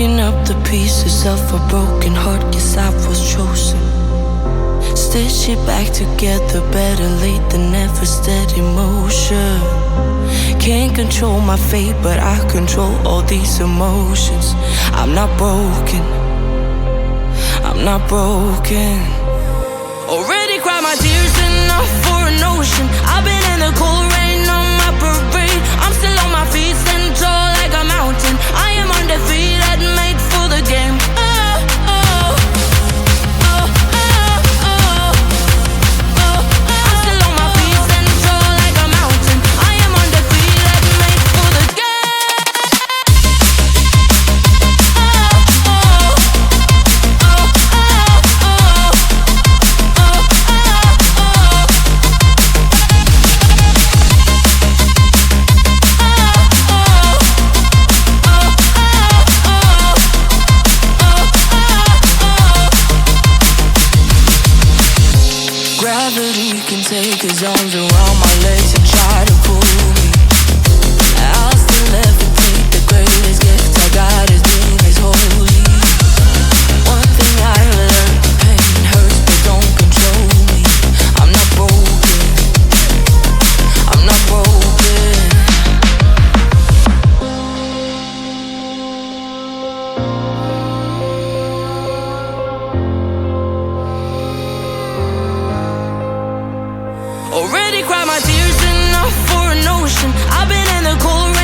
Picking up the pieces of a broken heart, guess I was chosen. Stitch it back together, better late than never, steady motion. Can't control my fate, but I control all these emotions. I'm not broken, I'm not broken. Already cried my tears enough for an ocean. I've been in the cold rain on my parade. I'm still on my feet, stand tall like a mountain. I am undefeated, made for the game. Take his arms around my legs and try to pull me. I'll still levitate. The greatest gift I got is being as holy. One thing I learned, pain hurts but don't control me. I'm not broken, I'm not broken. Already cried my tears enough for an ocean. I've been in the cold rain